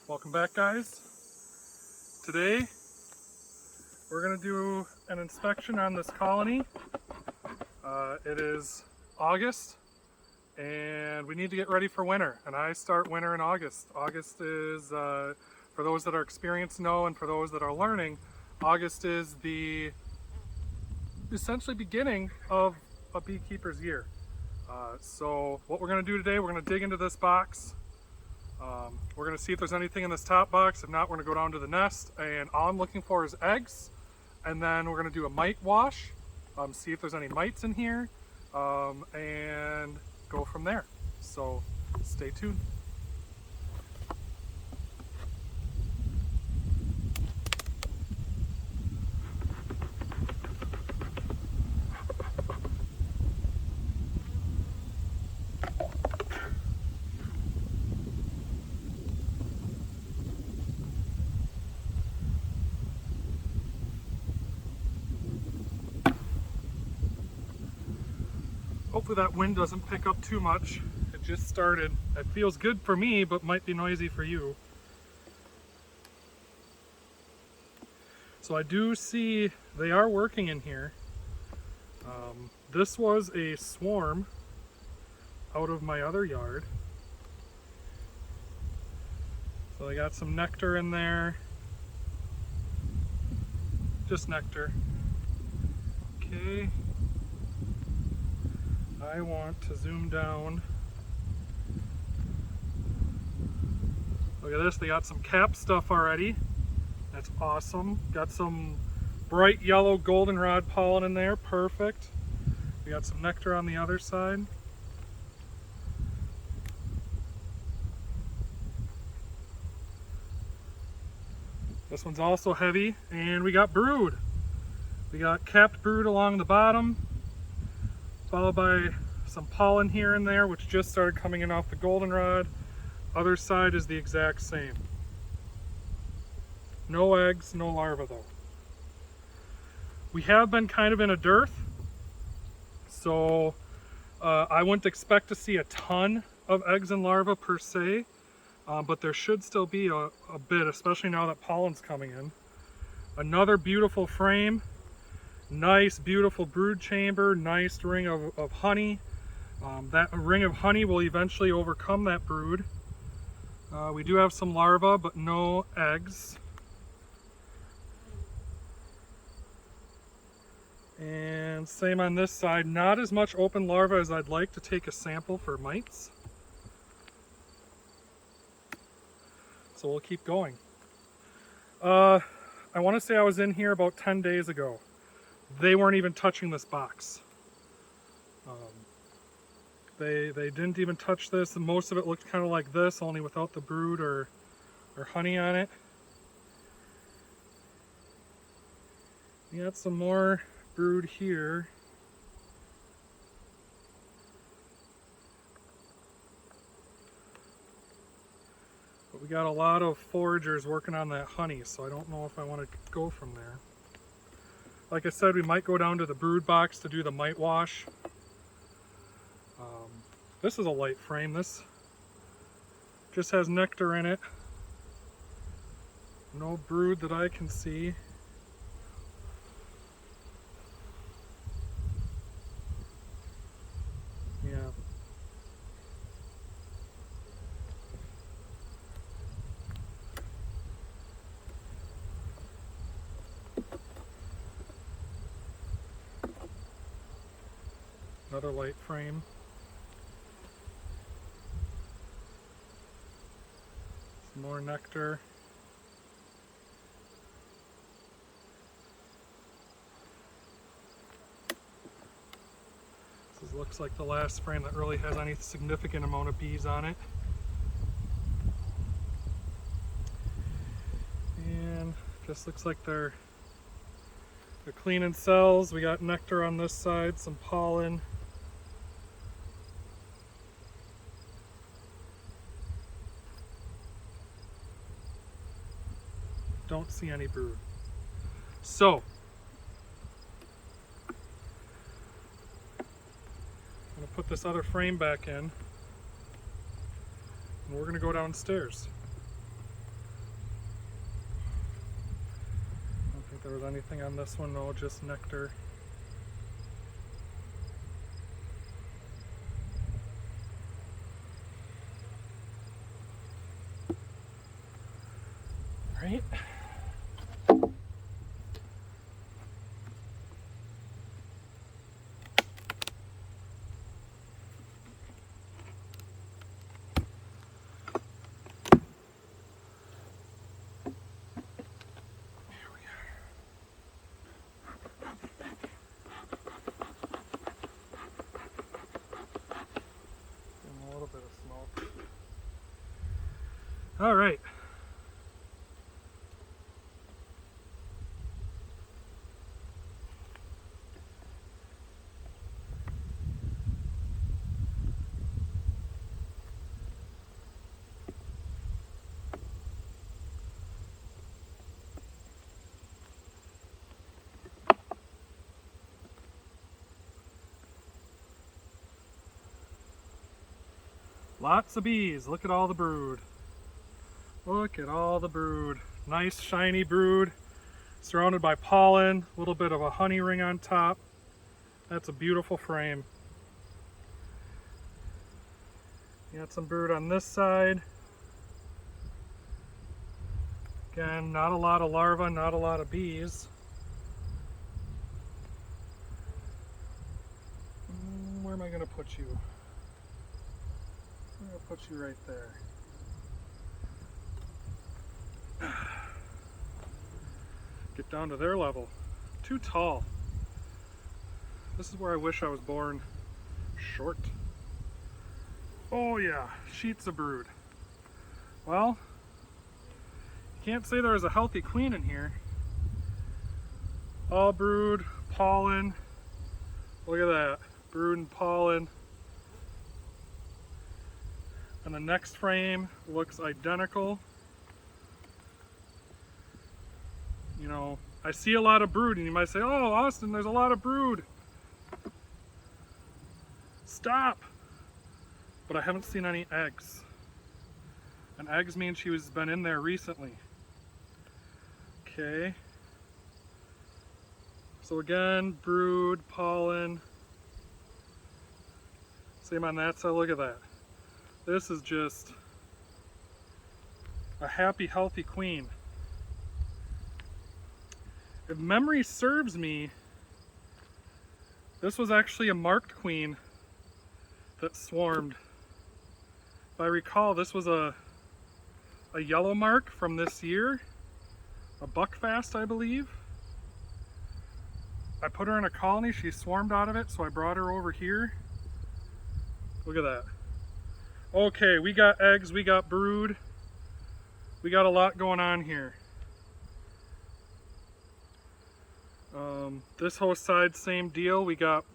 Welcome back, guys. Today we're going to do an inspection on this colony. It is August and we need to get ready for winter, and I start winter in August. August is, for those that are experienced know, and for those that are learning, August is the essentially beginning of a beekeeper's year. So what we're going to do today, we're going to dig into this box. We're going to see if there's anything in this top box. If not, we're going to go down to the nest, and all I'm looking for is eggs. And then we're going to do a mite wash, see if there's any mites in here, and go from there. So stay tuned. Hopefully that wind doesn't pick up too much. It just started. It feels good for me, but might be noisy for you. So I do see they are working in here. This was a swarm out of my other yard. So they got some nectar in there. Just nectar. Okay. I want to zoom down. Look at this, they got some cap stuff already. That's awesome. Got some bright yellow goldenrod pollen in there, perfect. We got some nectar on the other side. This one's also heavy, and we got brood. We got capped brood along the bottom, followed by some pollen here and there, which just started coming in off the goldenrod. Other side is the exact same. No eggs, no larvae though. We have been kind of in a dearth, so I wouldn't expect to see a ton of eggs and larvae per se, but there should still be a bit, especially now that pollen's coming in. Another beautiful frame. Nice, beautiful brood chamber, nice ring of honey. That ring of honey will eventually overcome that brood. We do have some larvae, but no eggs. And same on this side, not as much open larvae as I'd like to take a sample for mites. So we'll keep going. I want to say I was in here about 10 days ago. They weren't even touching this box. They didn't even touch this, and most of it looked kind of like this, only without the brood or honey on it. We got some more brood here. But we got a lot of foragers working on that honey, so I don't know if I want to go from there. Like I said, we might go down to the brood box to do the mite wash. This is a light frame. This just has nectar in it. No brood that I can see. Yeah. Another light frame. Some more nectar. This looks like the last frame that really has any significant amount of bees on it. And just looks like they're cleaning cells. We got nectar on this side, some pollen. Don't see any brood. So, I'm going to put this other frame back in, and we're going to go downstairs. there was anything on this one. No, just nectar. Right? A little bit of smoke. All right. Lots of bees. Look at all the brood. Look at all the brood. Nice shiny brood, surrounded by pollen, a little bit of a honey ring on top. That's a beautiful frame. You got some brood on this side. Again, not a lot of larvae, not a lot of bees. Where am I going to put you? I'm going to put you right there. Get down to their level. Too tall. This is where I wish I was born short. Oh yeah, sheets of brood. Well, you can't say there's a healthy queen in here. All brood, pollen. Look at that, brood and pollen. And the next frame looks identical. You know, I see a lot of brood, and you might say, oh, Austin, there's a lot of brood. Stop! But I haven't seen any eggs. And eggs mean she's been in there recently. Okay. So again, brood, pollen. Same on that side, look at that. This is just a happy, healthy queen. If memory serves me, this was actually a marked queen that swarmed. If I recall, this was a yellow mark from this year, a buckfast, I believe. I put her in a colony, she swarmed out of it, so I brought her over here. Look at that. Okay, we got eggs, we got brood, we got a lot going on here. This host side, same deal. We got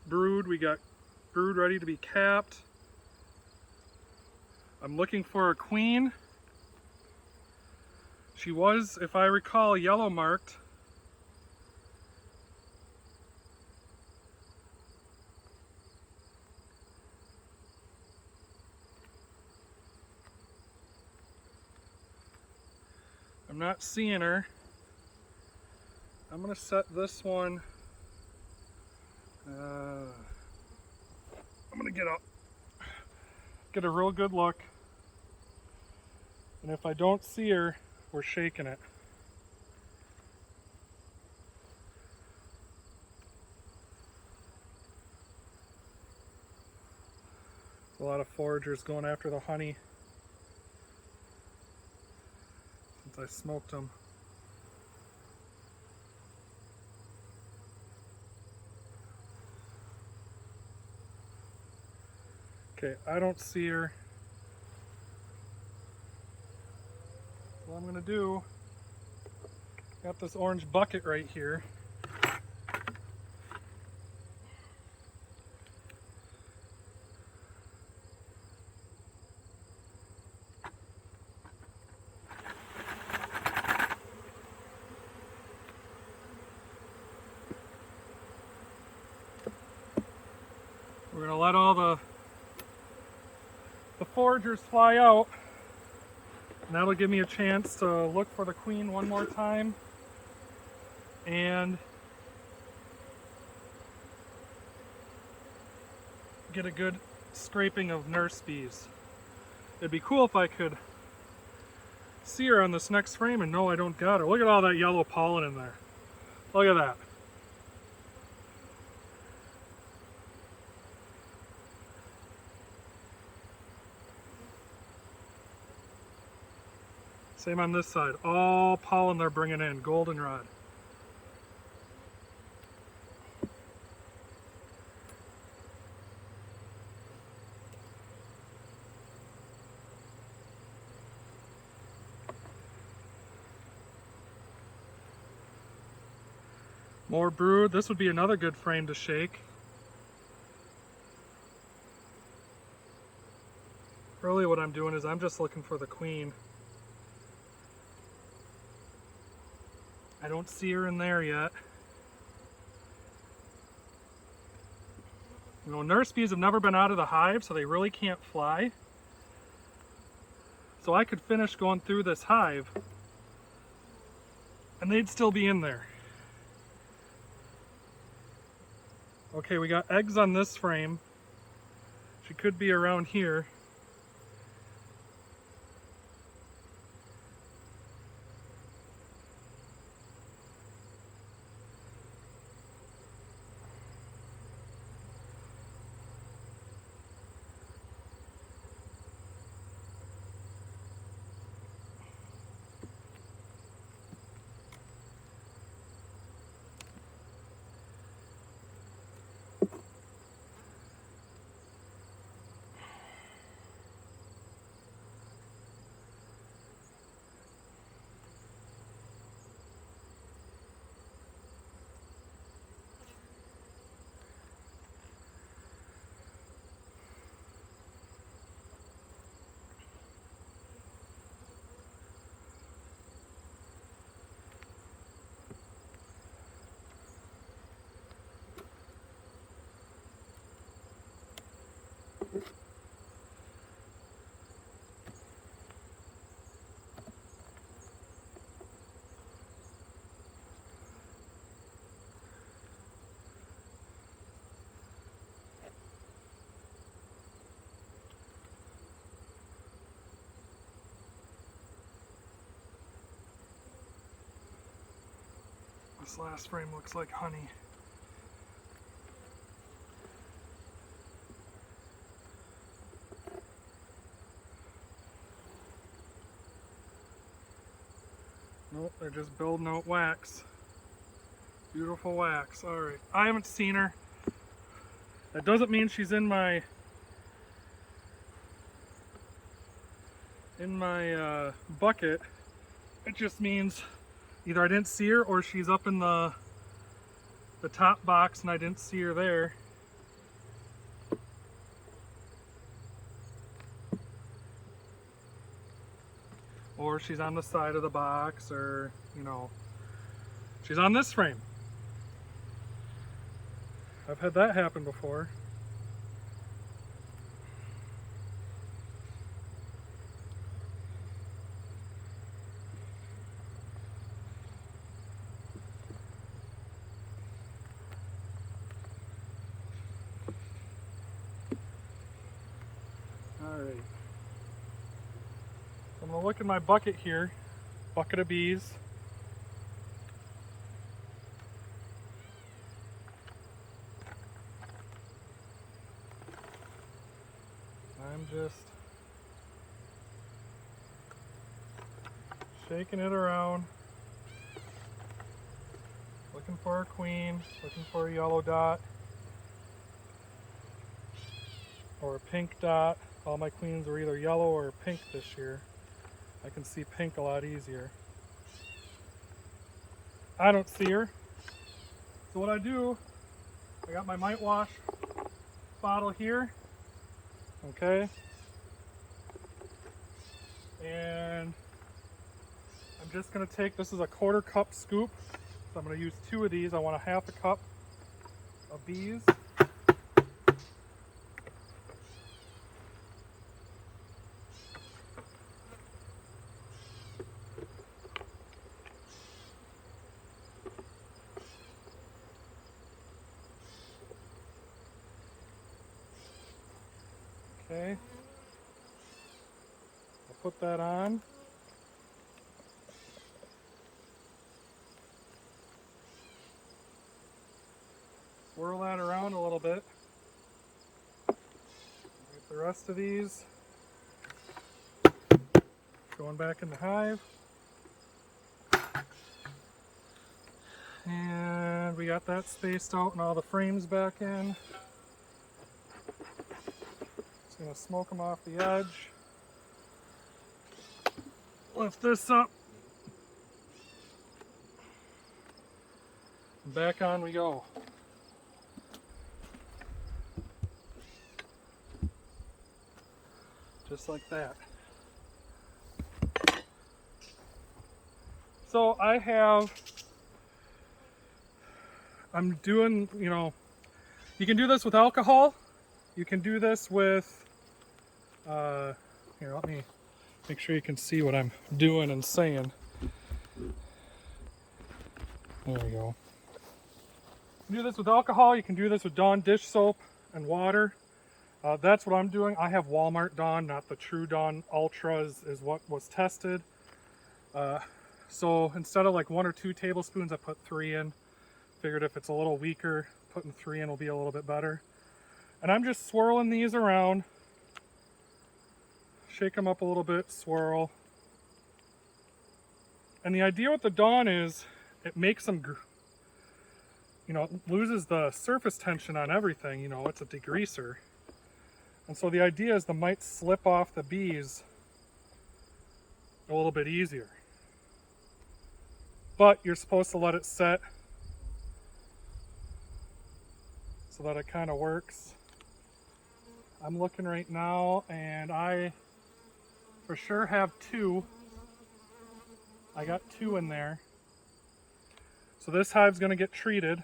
brood ready to be capped. I'm looking for a queen. She was, if I recall, yellow marked. I'm not seeing her. I'm gonna set this one. I'm gonna get a real good look. And if I don't see her, we're shaking it. A lot of foragers going after the honey since I smoked them. Okay, I don't see her. What I'm gonna do, got this orange bucket right here. We're gonna let all the foragers fly out, and that'll give me a chance to look for the queen one more time. and get a good scraping of nurse bees. It'd be cool if I could see her on this next frame, and no, I don't got her. Look at all that yellow pollen in there. Look at that. Same on this side. All pollen they're bringing in, goldenrod. More brood. This would be another good frame to shake. Really what I'm doing is I'm just looking for the queen. I don't see her in there yet. You know, nurse bees have never been out of the hive, so they really can't fly. So I could finish going through this hive and they'd still be in there. Okay, we got eggs on this frame. She could be around here. This last frame looks like honey. Nope, they're just building out wax. Beautiful wax. Alright, I haven't seen her. That doesn't mean she's in my bucket. It just means either I didn't see her or she's up in the top box and I didn't see her there. Or she's on the side of the box, or, you know, she's on this frame. I've had that happen before. Alright. I'm going to look in my bucket here. Bucket of bees. I'm just shaking it around. Looking for a queen. Looking for a yellow dot. Or a pink dot. All my queens are either yellow or pink this year. I can see pink a lot easier. I don't see her. So what I do, I got my Mite wash bottle here. Okay. And I'm just going to take, this is a 1/4 cup scoop. So I'm going to use 2 of these. I want a 1/2 cup of bees. Okay. I'll put that on. Swirl that around a little bit. Get the rest of these going back in the hive. And we got that spaced out and all the frames back in. Just gonna smoke them off the edge. Lift this up. And back on we go. Just like that. So I'm doing, you can do this with alcohol. You can do this with, here, let me make sure you can see what I'm doing and saying. There we go. You can do this with alcohol. You can do this with Dawn dish soap and water. That's what I'm doing. I have Walmart Dawn, not the True Dawn Ultra is what was tested. So instead of like 1 or 2 tablespoons, I put 3 in. Figured if it's a little weaker, putting 3 in will be a little bit better. And I'm just swirling these around. Shake them up a little bit, swirl. And the idea with the Dawn is it makes them, it loses the surface tension on everything. It's a degreaser. And so the idea is the mites slip off the bees a little bit easier. But you're supposed to let it set so that it kind of works. I'm looking right now and I for sure have 2. I got 2 in there. So this hive's going to get treated.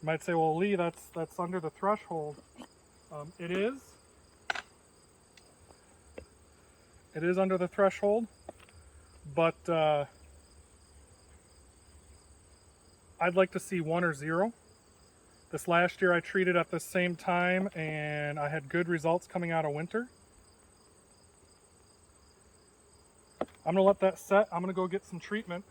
You might say, well, Lee, that's under the threshold. It is. It is under the threshold, but I'd like to see 1 or 0. This last year I treated at the same time and I had good results coming out of winter. I'm going to let that set. I'm going to go get some treatment.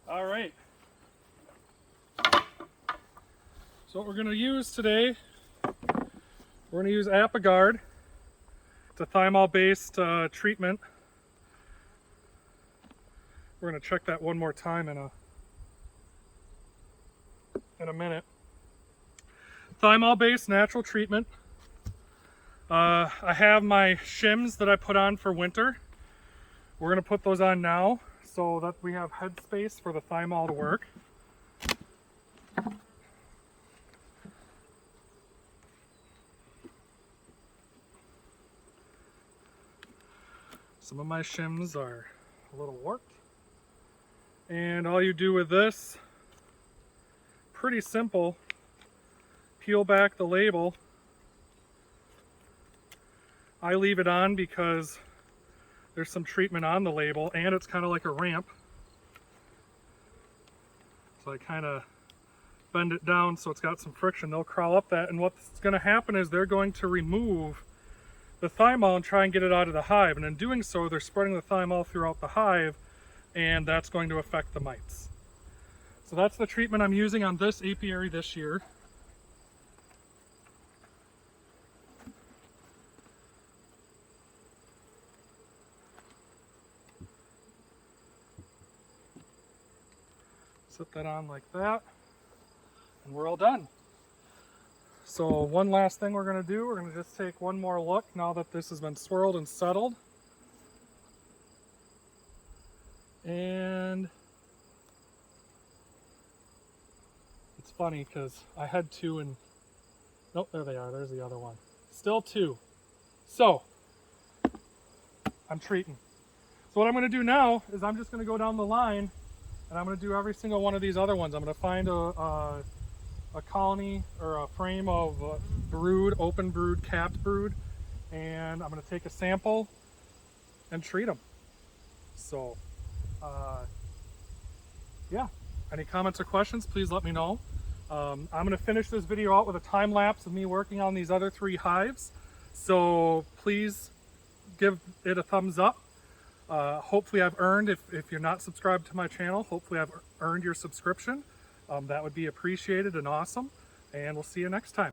All right. So what we're going to use today, we're going to use Apiguard. It's a thymol-based treatment. We're going to check that one more time in a minute. Thymol-based natural treatment. I have my shims that I put on for winter. We're going to put those on now so that we have headspace for the thymol to work. Some of my shims are a little warped. And all you do with this, pretty simple, peel back the label. I leave it on because there's some treatment on the label and it's kind of like a ramp. So I kind of bend it down so it's got some friction. They'll crawl up that, and what's going to happen is they're going to remove the thymol and try and get it out of the hive, and in doing so they're spreading the thymol throughout the hive, and that's going to affect the mites. So that's the treatment I'm using on this apiary this year. Set that on like that. And we're all done. So one last thing we're going to do, we're going to just take one more look now that this has been swirled and settled. And it's funny because I had two and, nope, there they are, there's the other one. Still two. So, I'm treating. So what I'm going to do now is I'm just going to go down the line and I'm going to do every single one of these other ones. I'm going to find a colony or a frame of brood, open brood, capped brood, and I'm going to take a sample and treat them. So, yeah, any comments or questions, please let me know. I'm going to finish this video out with a time lapse of me working on these other 3 hives. So please give it a thumbs up. Hopefully I've earned, if you're not subscribed to my channel, hopefully I've earned your subscription. That would be appreciated and awesome. And we'll see you next time.